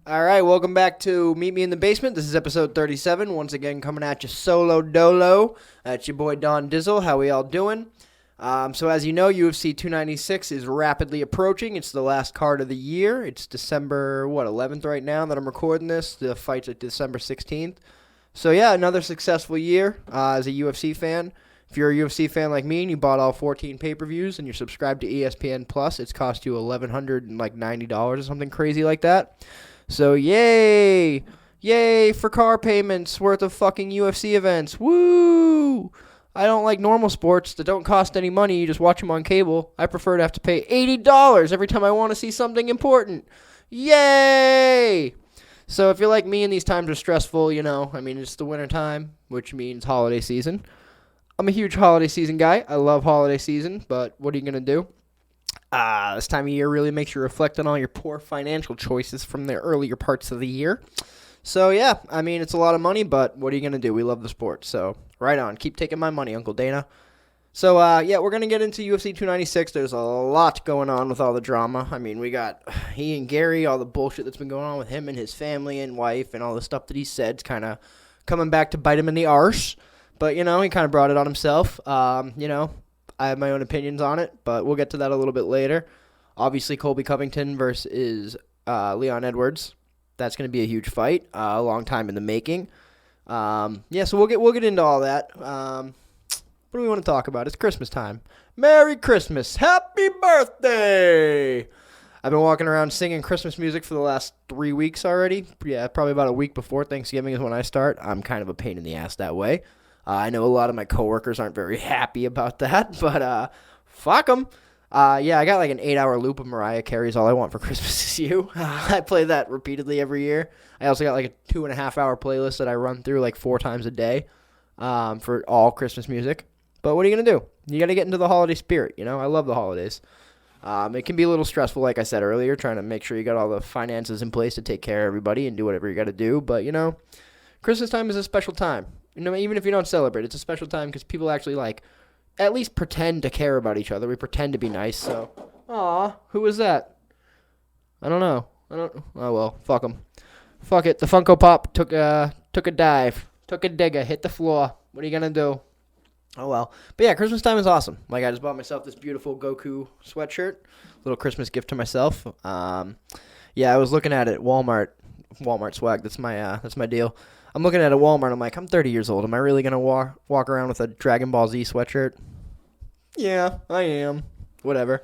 All right, welcome back to Meet Me in the Basement. This is episode 37. Once again, coming at you solo dolo. It's your boy Don Dizzle. How we all doing? So as you know, UFC 296 is rapidly approaching. It's the last card of the year. It's December 11th right now that I'm recording this. The fight's at December 16th. So yeah, another successful year as a UFC fan. If you're a UFC fan like me and you bought all 14 pay-per-views and you're subscribed to ESPN Plus, it's cost you $1,190 or something crazy like that. So yay! Yay for car payments worth of fucking UFC events. Woo! I don't like normal sports that don't cost any money. You just watch them on cable. I prefer to have to pay $80 every time I want to see something important. Yay! So if you're like me and these times are stressful, it's the winter time, which means holiday season. I'm a huge holiday season guy. I love holiday season, but what are you going to do? This time of year really makes you reflect on all your poor financial choices from the earlier parts of the year. So, yeah, it's a lot of money, but what are you going to do? We love the sport, so right on. Keep taking my money, Uncle Dana. So, we're going to get into UFC 296. There's a lot going on with all the drama. We got Ian Garry, all the bullshit that's been going on with him and his family and wife and all the stuff that he said's kind of coming back to bite him in the arse. But, he kind of brought it on himself. I have my own opinions on it, but we'll get to that a little bit later. Obviously, Colby Covington versus Leon Edwards. That's going to be a huge fight, a long time in the making. So we'll get into all that. What do we want to talk about? It's Christmas time. Merry Christmas. Happy birthday. I've been walking around singing Christmas music for the last 3 weeks already. Yeah, probably about a week before Thanksgiving is when I start. I'm kind of a pain in the ass that way. I know a lot of my coworkers aren't very happy about that, but fuck them. I got like an 8-hour loop of Mariah Carey's All I Want for Christmas Is You. I play that repeatedly every year. I also got like a 2.5-hour playlist that I run through like 4 times a day for all Christmas music. But what are you going to do? You got to get into the holiday spirit, I love the holidays. It can be a little stressful, like I said earlier, trying to make sure you got all the finances in place to take care of everybody and do whatever you got to do. But, Christmas time is a special time. Even if you don't celebrate, it's a special time because people actually, at least pretend to care about each other. We pretend to be nice, so. Aw, who was that? I don't know. Oh, well, fuck them. Fuck it. The Funko Pop took a dive. Took a digger. Hit the floor. What are you going to do? Oh, well. But, yeah, Christmas time is awesome. I just bought myself this beautiful Goku sweatshirt. Little Christmas gift to myself. I was looking at it at Walmart. Walmart swag. That's my deal. I'm looking at a Walmart. I'm like, I'm 30 years old. Am I really going to walk around with a Dragon Ball Z sweatshirt? Yeah, I am. Whatever.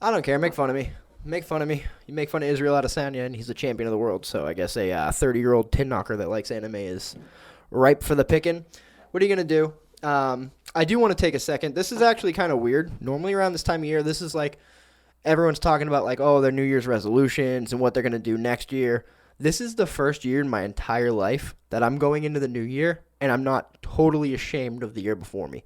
I don't care. Make fun of me. Make fun of me. You make fun of Israel Adesanya, and he's the champion of the world. So I guess a 30-year-old tin knocker that likes anime is ripe for the picking. What are you going to do? I do want to take a second. This is actually kind of weird. Normally around this time of year, this is like everyone's talking about their New Year's resolutions and what they're going to do next year. This is the first year in my entire life that I'm going into the new year, and I'm not totally ashamed of the year before me.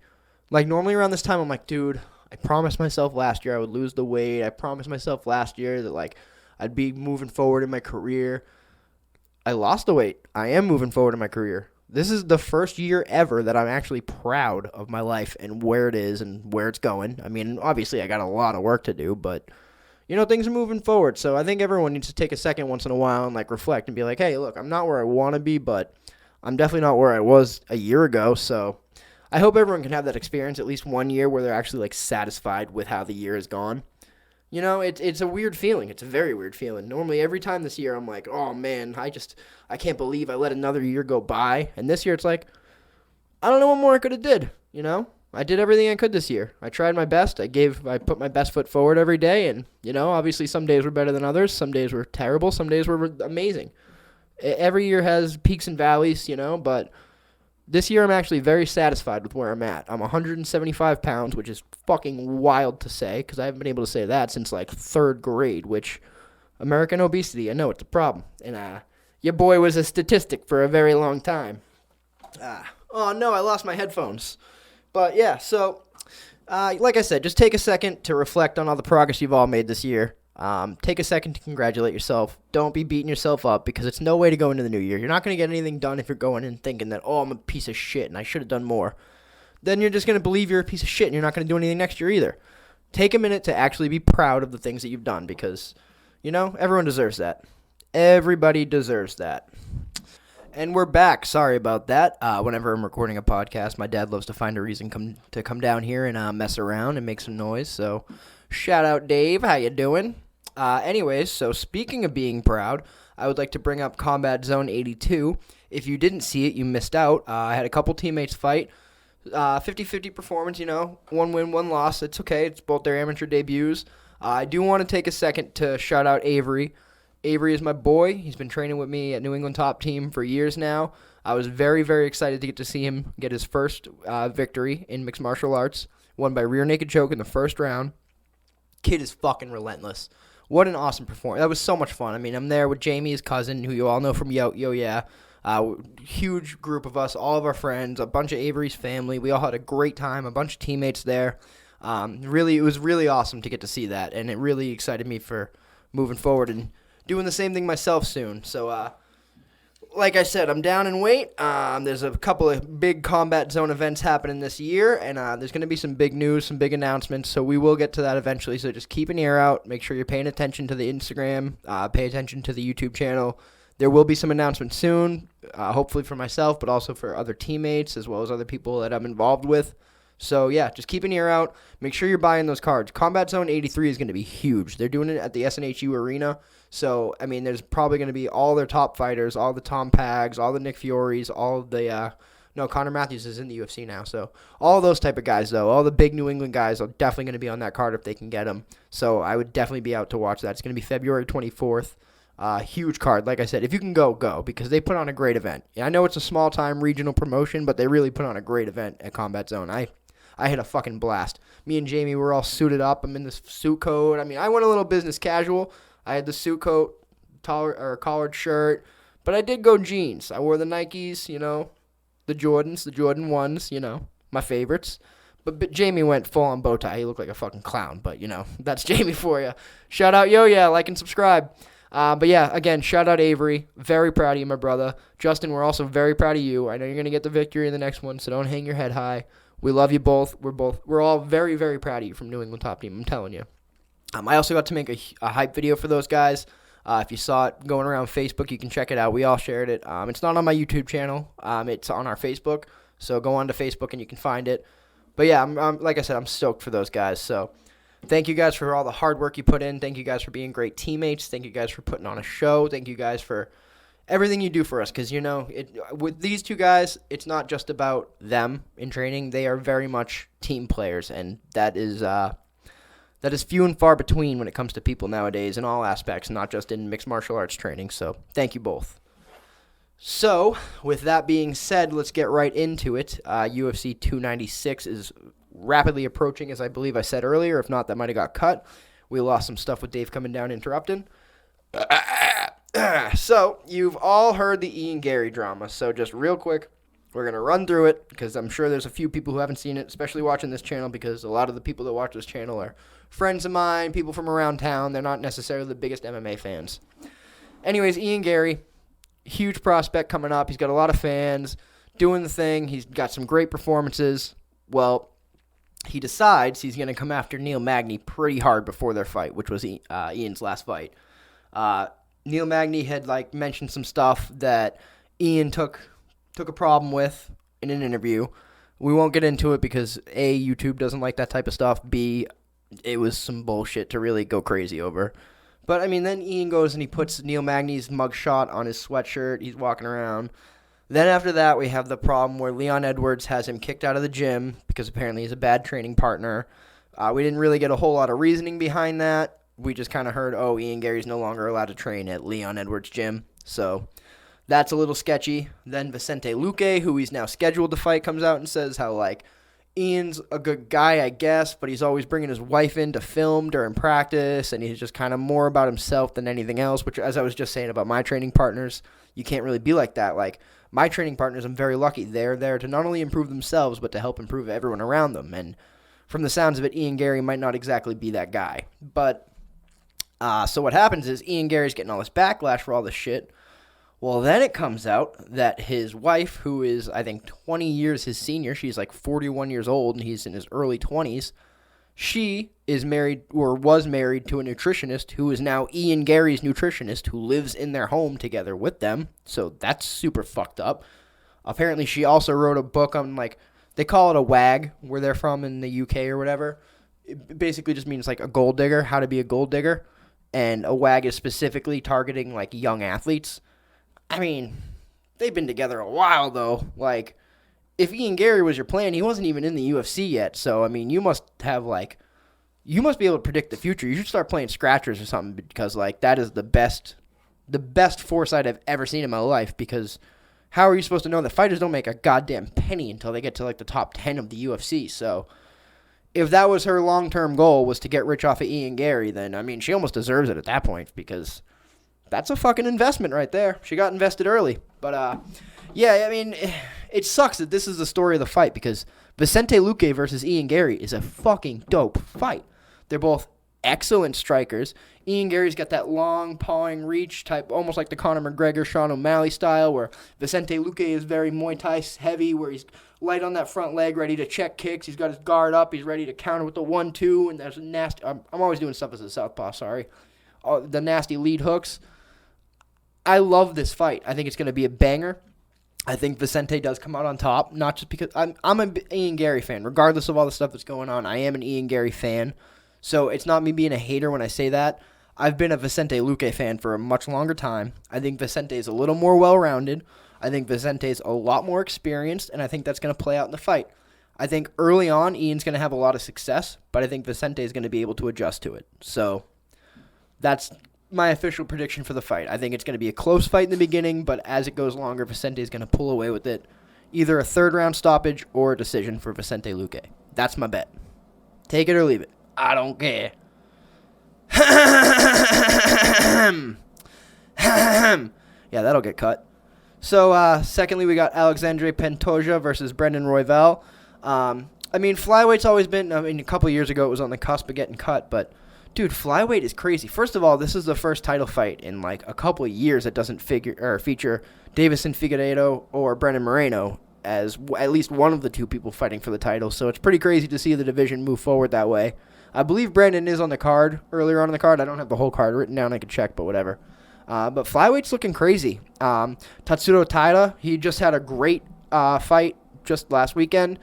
Normally around this time, I'm like, dude, I promised myself last year I would lose the weight. I promised myself last year that, I'd be moving forward in my career. I lost the weight. I am moving forward in my career. This is the first year ever that I'm actually proud of my life and where it is and where it's going. Obviously, I got a lot of work to do, but things are moving forward, so I think everyone needs to take a second once in a while and, reflect and be like, hey, look, I'm not where I want to be, but I'm definitely not where I was a year ago, so I hope everyone can have that experience at least 1 year where they're actually, satisfied with how the year has gone. It's a weird feeling. It's a very weird feeling. Normally, every time this year, I'm like, oh, man, I can't believe I let another year go by, and this year it's like, I don't know what more I could have did, I did everything I could this year. I tried my best. I put my best foot forward every day, and, obviously some days were better than others. Some days were terrible. Some days were amazing. Every year has peaks and valleys, but this year I'm actually very satisfied with where I'm at. I'm 175 pounds, which is fucking wild to say, because I haven't been able to say that since, 3rd grade, which, American obesity, I know it's a problem. And, your boy was a statistic for a very long time. Oh, no, I lost my headphones. But, yeah, so, like I said, just take a second to reflect on all the progress you've all made this year. Take a second to congratulate yourself. Don't be beating yourself up because it's no way to go into the new year. You're not going to get anything done if you're going in thinking that, oh, I'm a piece of shit and I should have done more. Then you're just going to believe you're a piece of shit and you're not going to do anything next year either. Take a minute to actually be proud of the things that you've done because, everyone deserves that. Everybody deserves that. And we're back. Sorry about that. Whenever I'm recording a podcast, my dad loves to find a reason to come down here and mess around and make some noise. So, shout out, Dave. How you doing? Anyways, so speaking of being proud, I would like to bring up Combat Zone 82. If you didn't see it, you missed out. I had a couple teammates fight. 50-50 performance, one win, one loss. It's okay. It's both their amateur debuts. I do want to take a second to shout out Avery. Avery is my boy. He's been training with me at New England Top Team for years now. I was very, very excited to get to see him get his first victory in mixed martial arts. Won by rear naked choke in the first round. Kid is fucking relentless. What an awesome performance. That was so much fun. I mean, I'm there with Jamie, his cousin, who you all know from Yo Yeah. Huge group of us, all of our friends, a bunch of Avery's family. We all had a great time, a bunch of teammates there. It was really awesome to get to see that, and it really excited me for moving forward and doing the same thing myself soon. So, like I said, I'm down in weight. There's a couple of big Combat Zone events happening this year, and there's going to be some big news, some big announcements, so we will get to that eventually. So just keep an ear out. Make sure you're paying attention to the Instagram. Pay attention to the YouTube channel. There will be some announcements soon, hopefully for myself, but also for other teammates as well as other people that I'm involved with. So, yeah, just keep an ear out. Make sure you're buying those cards. Combat Zone 83 is going to be huge. They're doing it at the SNHU arena. So, I mean, there's probably going to be all their top fighters, all the Tom Pags, all the Nick Fioris, all the Connor Matthews is in the UFC now. So, all those type of guys, though, all the big New England guys are definitely going to be on that card if they can get them. So, I would definitely be out to watch that. It's going to be February 24th. Huge card. Like I said, if you can go, because they put on a great event. Yeah, I know it's a small-time regional promotion, but they really put on a great event at Combat Zone. I had a fucking blast. Me and Jamie were all suited up. I'm in this suit coat. I mean, I went a little business casual. I had the suit coat, collared shirt, but I did go jeans. I wore the Nikes, the Jordans, the Jordan 1s, my favorites. But Jamie went full-on bow tie. He looked like a fucking clown, but, that's Jamie for you. Shout out, yeah, like and subscribe. But yeah, again, shout out Avery. Very proud of you, my brother. Justin, we're also very proud of you. I know you're going to get the victory in the next one, so don't hang your head high. We love you both. We're all very, very proud of you from New England Top Team. I'm telling you. I also got to make a hype video for those guys. If you saw it going around Facebook, you can check it out. We all shared it. It's not on my YouTube channel. It's on our Facebook. So go on to Facebook and you can find it. But yeah, I'm like I said, I'm stoked for those guys. So thank you guys for all the hard work you put in. Thank you guys for being great teammates. Thank you guys for putting on a show. Thank you guys for everything you do for us, because, with these two guys, it's not just about them in training. They are very much team players, and that is few and far between when it comes to people nowadays in all aspects, not just in mixed martial arts training. So thank you both. So with that being said, let's get right into it. UFC 296 is rapidly approaching, as I believe I said earlier. If not, that might have got cut. We lost some stuff with Dave coming down interrupting. So, you've all heard the Ian Garry drama, so just real quick, we're going to run through it, because I'm sure there's a few people who haven't seen it, especially watching this channel, because a lot of the people that watch this channel are friends of mine, people from around town. They're not necessarily the biggest MMA fans. Anyways, Ian Garry, huge prospect coming up. He's got a lot of fans, doing the thing. He's got some great performances. Well, he decides he's going to come after Neil Magny pretty hard before their fight, which was Ian's last fight. Neil Magny had mentioned some stuff that Ian took a problem with in an interview. We won't get into it because A, YouTube doesn't like that type of stuff. B, it was some bullshit to really go crazy over. But then Ian goes and he puts Neil Magny's mugshot on his sweatshirt. He's walking around. Then after that, we have the problem where Leon Edwards has him kicked out of the gym because apparently he's a bad training partner. We didn't really get a whole lot of reasoning behind that. We just kind of heard, Ian Garry's no longer allowed to train at Leon Edwards' gym. So that's a little sketchy. Then Vicente Luque, who he's now scheduled to fight, comes out and says how, Ian's a good guy, I guess, but he's always bringing his wife in to film during practice, and he's just kind of more about himself than anything else, which, as I was just saying about my training partners, you can't really be like that. My training partners, I'm very lucky. They're there to not only improve themselves, but to help improve everyone around them. And from the sounds of it, Ian Garry might not exactly be that guy. But so what happens is Ian Garry's getting all this backlash for all this shit. Well, then it comes out that his wife, who is, I think, 20 years his senior, she's 41 years old, and he's in his early 20s, She is married or was married to a nutritionist who is now Ian Garry's nutritionist who lives in their home together with them. So that's super fucked up. Apparently, she also wrote a book on, like, they call it a WAG, where they're from in the UK or whatever. It basically just means, like, a gold digger, how to be a gold digger. And a WAG is specifically targeting, like, young athletes. I mean, they've been together a while, though. Like, if Ian Garry was your plan, he wasn't even in the UFC yet. So, I mean, you must be able to predict the future. You should start playing scratchers or something because, like, that is the best foresight I've ever seen in my life because how are you supposed to know that fighters don't make a goddamn penny until they get to, like, the top 10 of the UFC? So, if that was her long-term goal was to get rich off of Ian Garry, then, I mean, she almost deserves it at that point because that's a fucking investment right there. She got invested early. But, yeah, I mean, it sucks that this is the story of the fight because Vicente Luque versus Ian Garry is a fucking dope fight. They're both excellent strikers. Ian Garry's got that long pawing reach type, almost like the Conor McGregor, Sean O'Malley style, where Vicente Luque is very Muay Thai heavy, where he's light on that front leg, ready to check kicks. He's got his guard up. He's ready to counter with the 1-2, and there's a nasty. I'm always doing stuff as a southpaw. Sorry, the nasty lead hooks. I love this fight. I think it's going to be a banger. I think Vicente does come out on top, not just because I'm an Ian Garry fan. Regardless of all the stuff that's going on, I am an Ian Garry fan. So it's not me being a hater when I say that. I've been a Vicente Luque fan for a much longer time. I think Vicente is a little more well-rounded. I think Vicente is a lot more experienced, and I think that's going to play out in the fight. I think early on, Ian's going to have a lot of success, but I think Vicente is going to be able to adjust to it. So that's my official prediction for the fight. I think it's going to be a close fight in the beginning, but as it goes longer, Vicente is going to pull away with it. Either a third-round stoppage or a decision for Vicente Luque. That's my bet. Take it or leave it. I don't care. Yeah, that'll get cut. So, secondly, we got Alexandre Pantoja versus Brandon Royvall. I mean, Flyweight's always been, a couple of years ago it was on the cusp of getting cut, but, dude, Flyweight is crazy. First of all, this is the first title fight in, like, a couple of years that doesn't feature Davison Figueiredo or Brandon Moreno as at least one of the two people fighting for the title, so it's pretty crazy to see the division move forward that way. I believe Brandon is on the card, earlier on in the card. I don't have the whole card written down. I could check, but whatever. But Flyweight's looking crazy. Tatsuro Taira, he just had a great fight just last weekend.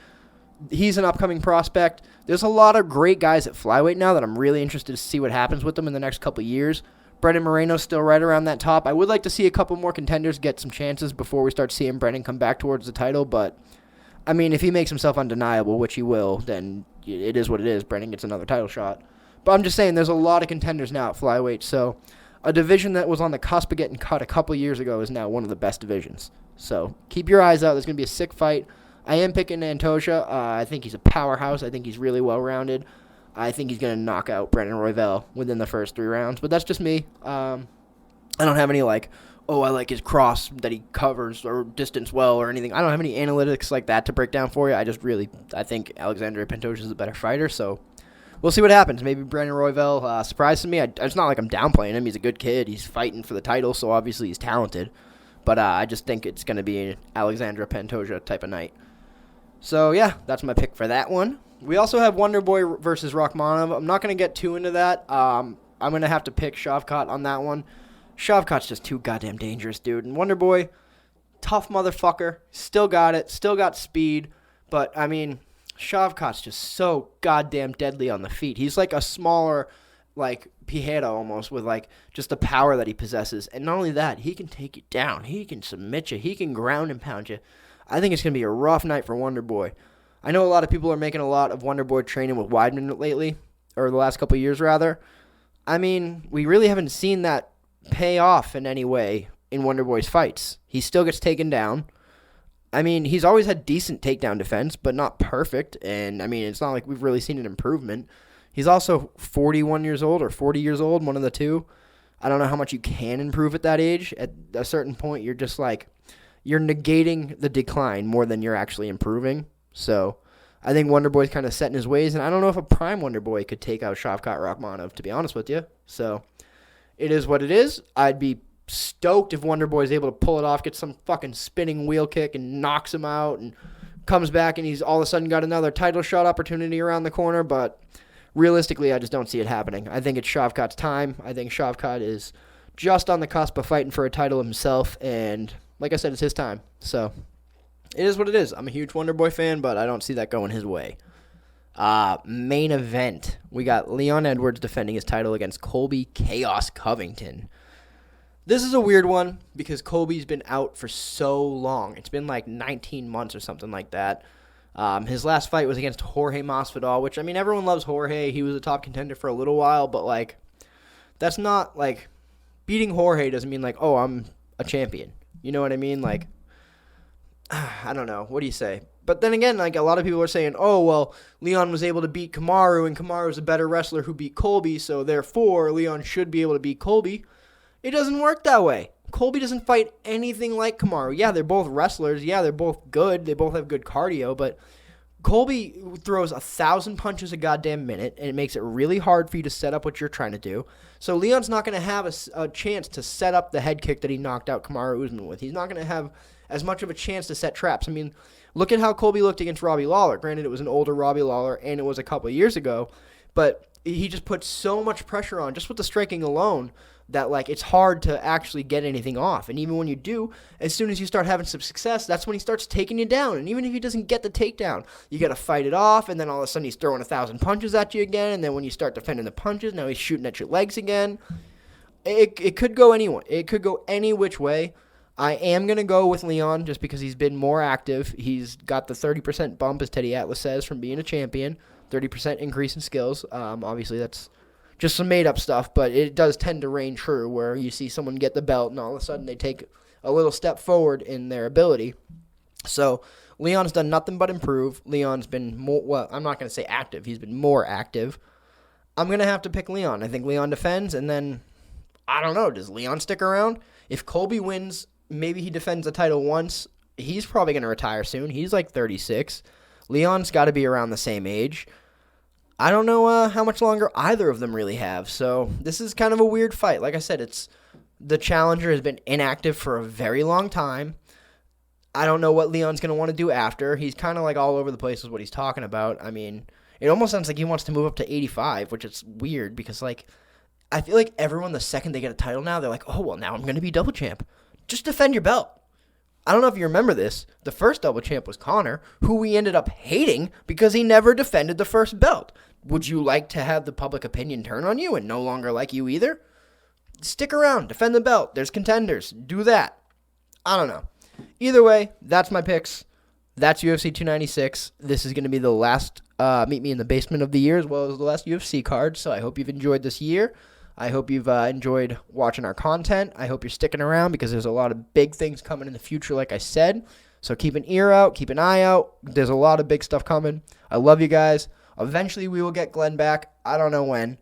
He's an upcoming prospect. There's a lot of great guys at Flyweight now that I'm really interested to see what happens with them in the next couple of years. Brendan Moreno's still right around that top. I would like to see a couple more contenders get some chances before we start seeing Brendan come back towards the title, but I mean, if he makes himself undeniable, which he will, then it is what it is. Brendan gets another title shot. But I'm just saying, there's a lot of contenders now at Flyweight, so a division that was on the cusp of getting cut a couple of years ago is now one of the best divisions. So keep your eyes out. There's going to be a sick fight. I am picking Pantoja. I think he's a powerhouse. I think he's really well-rounded. I think he's going to knock out Brandon Royvall within the first 3 rounds. But that's just me. I don't have any, like, oh, I like his cross that he covers or distance well or anything. I don't have any analytics like that to break down for you. I think Alexandre Pantoja is a better fighter, so we'll see what happens. Maybe Brandon Royvall surprises me. It's not like I'm downplaying him. He's a good kid. He's fighting for the title, so obviously he's talented. But I just think it's going to be an Alexandre Pantoja type of night. So, yeah, that's my pick for that one. We also have Wonderboy versus Rakhmonov. I'm not going to get too into that. I'm going to have to pick Shavkat on that one. Shavkat's just too goddamn dangerous, dude. And Wonderboy, tough motherfucker. Still got it. Still got speed. But, I mean, Shavkat's just so goddamn deadly on the feet. He's like a smaller, like, Piera almost with, like, just the power that he possesses. And not only that, he can take you down. He can submit you. He can ground and pound you. I think it's going to be a rough night for Wonderboy. I know a lot of people are making a lot of Wonderboy training with Weidman lately, or the last couple of years, rather. I mean, we really haven't seen that pay off in any way in Wonderboy's fights. He still gets taken down. I mean, he's always had decent takedown defense, but not perfect. And, I mean, it's not like we've really seen an improvement. He's also 41 years old or 40 years old, one of the two. I don't know how much you can improve at that age. At a certain point, you're just like, you're negating the decline more than you're actually improving. So I think Wonderboy's kind of set in his ways, and I don't know if a prime Wonderboy could take out Shavkat Rakhmonov, to be honest with you. So it is what it is. I'd be stoked if Wonderboy's able to pull it off, get some fucking spinning wheel kick and knocks him out and comes back and he's all of a sudden got another title shot opportunity around the corner. But realistically, I just don't see it happening. I think it's Shavkat's time. I think Shavkat is just on the cusp of fighting for a title himself, and like I said, it's his time. So it is what it is. I'm a huge Wonderboy fan, but I don't see that going his way. Main event. We got Leon Edwards defending his title against Colby Chaos Covington. This is a weird one because Colby's been out for so long. It's been like 19 months or something like that. His last fight was against Jorge Masvidal, which, I mean, everyone loves Jorge. He was a top contender for a little while, but, like, that's not, like, beating Jorge doesn't mean, like, oh, I'm a champion. You know what I mean? Like, I don't know. What do you say? But then again, like, a lot of people are saying, oh, well, Leon was able to beat Kamaru, and Kamaru was a better wrestler who beat Colby, so therefore Leon should be able to beat Colby. It doesn't work that way. Colby doesn't fight anything like Kamaru. Yeah, they're both wrestlers. Yeah, they're both good. They both have good cardio, but Colby throws 1,000 punches a goddamn minute, and it makes it really hard for you to set up what you're trying to do. So Leon's not going to have a chance to set up the head kick that he knocked out Kamaru Usman with. He's not going to have as much of a chance to set traps. I mean, look at how Colby looked against Robbie Lawler. Granted, it was an older Robbie Lawler, and it was a couple of years ago, but he just put so much pressure on, just with the striking alone, that, like, it's hard to actually get anything off. And even when you do, as soon as you start having some success, that's when he starts taking you down. And even if he doesn't get the takedown, you got to fight it off, and then all of a sudden he's throwing 1,000 punches at you again, and then when you start defending the punches, now he's shooting at your legs again. It could go anyone. It could go any which way. I am going to go with Leon just because he's been more active. He's got the 30% bump, as Teddy Atlas says, from being a champion, 30% increase in skills. Obviously, that's just some made-up stuff, but it does tend to reign true where you see someone get the belt and all of a sudden they take a little step forward in their ability. So Leon's done nothing but improve. Leon's been more, well, I'm not going to say active. He's been more active. I'm going to have to pick Leon. I think Leon defends, and then, I don't know, does Leon stick around? If Colby wins, maybe he defends the title once. He's probably going to retire soon. He's like 36. Leon's got to be around the same age. I don't know how much longer either of them really have, so this is kind of a weird fight. Like I said, the challenger has been inactive for a very long time. I don't know what Leon's going to want to do after. He's kind of like all over the place with what he's talking about. I mean, it almost sounds like he wants to move up to 85, which is weird because, like, I feel like everyone, the second they get a title now, they're like, oh, well, now I'm going to be double champ. Just defend your belt. I don't know if you remember this. The first double champ was Conor, who we ended up hating because he never defended the first belt. Would you like to have the public opinion turn on you and no longer like you either? Stick around. Defend the belt. There's contenders. Do that. I don't know. Either way, that's my picks. That's UFC 296. This is going to be the last Meet Me in the Basement of the year, as well as the last UFC card. So I hope you've enjoyed this year. I hope you've enjoyed watching our content. I hope you're sticking around because there's a lot of big things coming in the future, like I said. So keep an ear out, keep an eye out. There's a lot of big stuff coming. I love you guys. Eventually we will get Glenn back. I don't know when.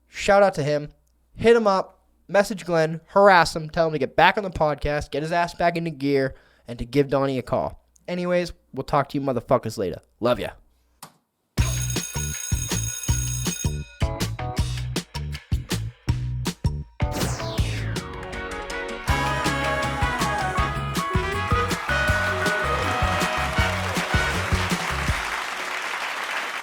Shout out to him. Hit him up. Message Glenn. Harass him. Tell him to get back on the podcast, get his ass back into gear, and to give Donnie a call. Anyways, we'll talk to you motherfuckers later. Love ya.